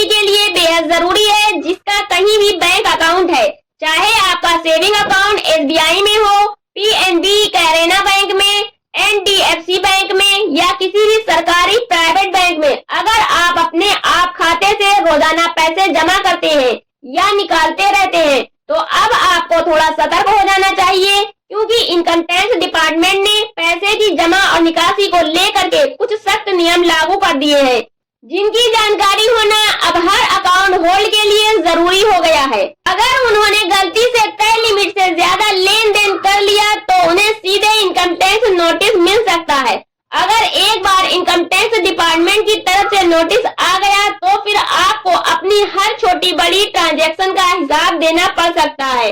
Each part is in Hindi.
के लिए बेहद जरूरी है जिसका कहीं भी बैंक अकाउंट है, चाहे आपका सेविंग अकाउंट SBI में हो, PNB कैरेना बैंक में, NDFC बैंक में या किसी भी सरकारी प्राइवेट बैंक में। अगर आप अपने आप खाते से रोजाना पैसे जमा करते हैं या निकालते रहते हैं तो अब आपको थोड़ा सतर्क हो जाना चाहिए, क्योंकि इनकम टैक्स डिपार्टमेंट ने पैसे की जमा और निकासी को लेकर के कुछ सख्त नियम लागू कर दिए हैं, जिनकी जानकारी होना अब हर अकाउंट होल्ड के लिए जरूरी हो गया है। अगर उन्होंने गलती से तय लिमिट से ज्यादा लेन देन कर लिया तो उन्हें सीधे इनकम टैक्स नोटिस मिल सकता है। अगर एक बार इनकम टैक्स डिपार्टमेंट की तरफ से नोटिस आ गया तो फिर आपको अपनी हर छोटी बड़ी ट्रांजैक्शन का हिसाब देना पड़ सकता है।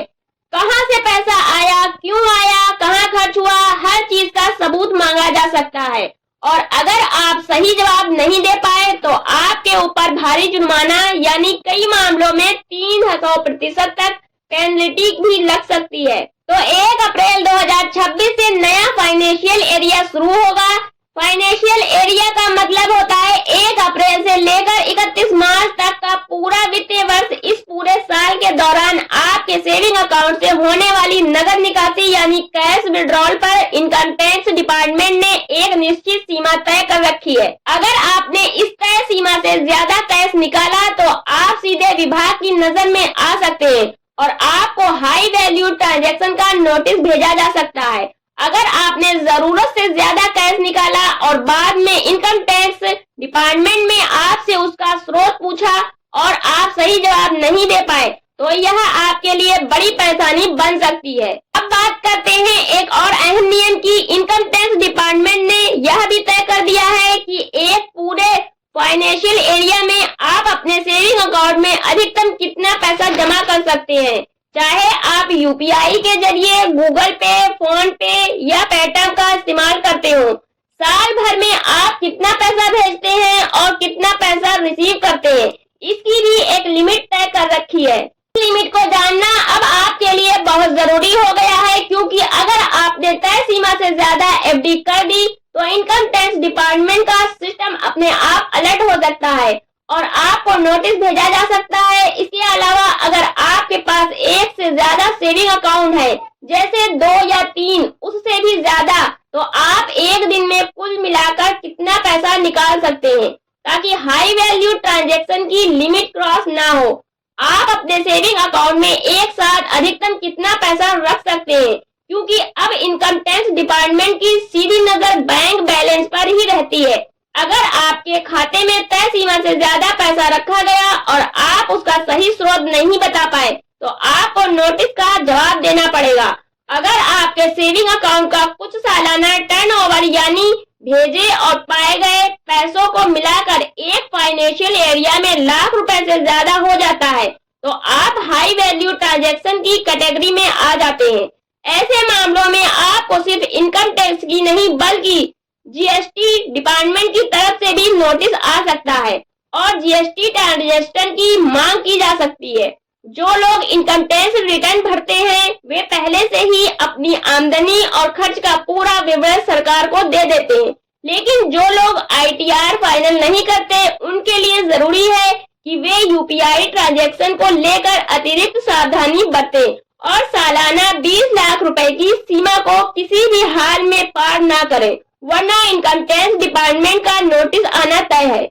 कहां से पैसा आया, क्यों आया, कहां खर्च हुआ, हर चीज का सबूत मांगा जा सकता है। और अगर आप सही जवाब नहीं दे पाए तो आपके ऊपर भारी जुर्माना यानी कई मामलों में 300% तक पेनल्टी भी लग सकती है। तो 1 अप्रैल 2026 से नया फाइनेंशियल एरिया शुरू होगा। फाइनेंशियल एरिया का मतलब होता है 1 अप्रैल से लेकर 31 मार्च तक का पूरा वित्तीय वर्ष। इस पूरे साल के दौरान आपके सेविंग अकाउंट से होने वाली नगद निकासी यानी कैश विड्रॉल पर इनकम टैक्स डिपार्टमेंट ने एक निश्चित सीमा तय कर रखी है। अगर आपने इस तय सीमा से ज्यादा कैश निकाला तो आप सीधे विभाग की नजर में आ सकते हैं और आपको हाई वैल्यू ट्रांजैक्शन का नोटिस भेजा जा सकता है। अगर आपने जरूरत से ज्यादा कैश निकाला और बाद में इनकम टैक्स डिपार्टमेंट में आपसे उसका स्रोत पूछा और आप सही जवाब नहीं दे पाए तो यह आपके लिए बड़ी परेशानी बन सकती है। अब बात करते हैं एक और अहम नियम की। इनकम टैक्स डिपार्टमेंट ने यह भी तय कर दिया है कि एक पूरे फाइनेंशियल एरिया में आप अपने सेविंग अकाउंट में अधिकतम कितना पैसा जमा कर सकते हैं, चाहे आप UPI के जरिए, गूगल पे, फोन पे या पेटीएम का इस्तेमाल करते हो। साल भर में आप कितना पैसा भेजते हैं और कितना पैसा रिसीव करते हैं, इसकी भी एक लिमिट तय कर रखी है। लिमिट को जानना अब आपके लिए बहुत जरूरी हो गया है, क्योंकि अगर आपने तय सीमा से ज्यादा FD कर दी तो इनकम टैक्स डिपार्टमेंट का सिस्टम अपने आप अलर्ट हो सकता है और आपको नोटिस भेजा जा सकता है। इसके अलावा अगर आपके पास एक से ज्यादा सेविंग अकाउंट है, जैसे 2 या 3, उससे भी ज्यादा, तो आप एक दिन में कुल मिलाकर कितना पैसा निकाल सकते हैं, ताकि हाई वैल्यू ट्रांजैक्शन की लिमिट क्रॉस ना हो। आप अपने सेविंग अकाउंट में एक साथ अधिकतम कितना पैसा रख सकते हैं, क्योंकि अब इनकम टैक्स डिपार्टमेंट की सीधी नजर बैंक बैलेंस पर ही रहती है। अगर आपके खाते में तय सीमा से ज्यादा पैसा रखा गया और आप उसका सही स्रोत नहीं बता पाए तो आपको नोटिस का जवाब देना पड़ेगा। अगर आपके सेविंग अकाउंट का कुछ सालाना टर्नओवर यानी भेजे और पाए गए पैसों को मिलाकर एक फाइनेंशियल एरिया में लाख रुपए से ज्यादा हो जाता है तो आप हाई वैल्यू ट्रांजैक्शन की कैटेगरी में आ जाते हैं। ऐसे मामलों में आपको सिर्फ इनकम टैक्स की नहीं बल्कि GST डिपार्टमेंट की तरफ से भी नोटिस आ सकता है और GST ट्रांजैक्शन की मांग की जा सकती है। जो लोग इनकम टैक्स रिटर्न भरते हैं वे पहले से ही अपनी आमदनी और खर्च का पूरा विवरण सरकार को दे देते हैं, लेकिन जो लोग ITR फाइनल नहीं करते उनके लिए जरूरी है कि वे UPI ट्रांजैक्शन को लेकर अतिरिक्त सावधानी बरतें और सालाना 20 लाख रुपए की सीमा को किसी भी हाल में पार ना करें, वरना इनकम टैक्स डिपार्टमेंट का नोटिस आना तय है।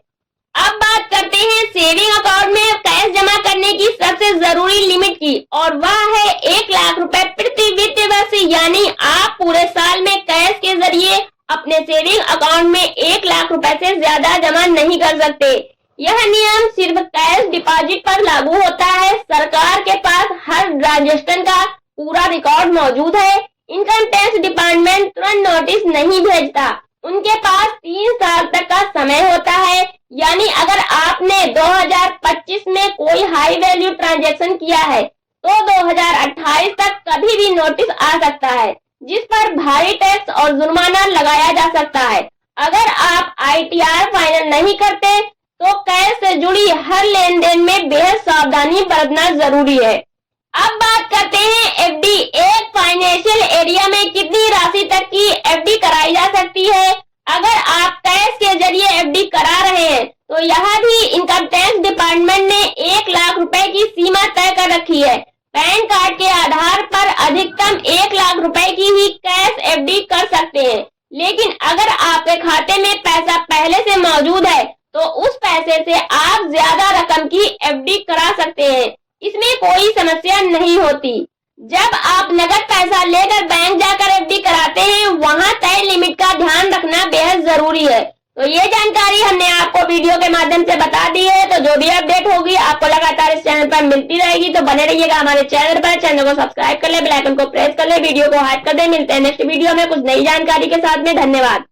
अब बात करते हैं सेविंग अकाउंट में कैश जमा करने की सबसे जरूरी लिमिट की, और वह है 1 लाख रुपए प्रति वित्तीय वर्ष, यानी आप पूरे साल में कैश के जरिए अपने सेविंग अकाउंट में 1 लाख रुपए से ज्यादा जमा नहीं कर सकते। यह नियम सिर्फ कैश डिपॉजिट पर लागू होता है। सरकार के पास हर ट्रांजैक्शन का पूरा रिकॉर्ड मौजूद है। इनकम टैक्स डिपार्टमेंट तुरंत नोटिस नहीं भेजता, उनके पास 3 साल तक का समय होता है। यानी अगर आपने 2025 में कोई हाई वैल्यू ट्रांजैक्शन किया है तो 2028 तक कभी भी नोटिस आ सकता है, जिस पर भारी टैक्स और जुर्माना लगाया जा सकता है। अगर आप ITR फाइनल नहीं करते तो कैश से जुड़ी हर लेन देन में बेहद सावधानी बरतना जरूरी है। अब बात करते हैं FD। एक फाइनेंशियल एरिया में कितनी राशि तक की FD कराई जा सकती है। अगर आप कैश के जरिए एफडी करा रहे हैं तो यहाँ भी इनकम टैक्स डिपार्टमेंट ने 1 लाख रुपए की सीमा तय कर रखी है। पैन कार्ड के आधार पर अधिकतम 1 लाख रुपए की ही कैश एफडी कर सकते हैं, लेकिन अगर आपके खाते में पैसा पहले से मौजूद है तो उस पैसे से आप ज्यादा रकम की एफडी करा सकते हैं। इसमें कोई समस्या नहीं होती। जब आप नगद पैसा लेकर बैंक जाकर एफडी कराते हैं, वहां तय लिमिट का ध्यान रखना बेहद जरूरी है। तो ये जानकारी हमने आपको वीडियो के माध्यम से बता दी है। तो जो भी अपडेट होगी आपको लगातार इस चैनल पर मिलती रहेगी। तो बने रहिएगा हमारे चैनल पर। चैनल को सब्सक्राइब कर ले, बेल आइकन को प्रेस कर ले, वीडियो को हाइप कर दे। मिलते हैं नेक्स्ट वीडियो में कुछ नई जानकारी के साथ में। धन्यवाद।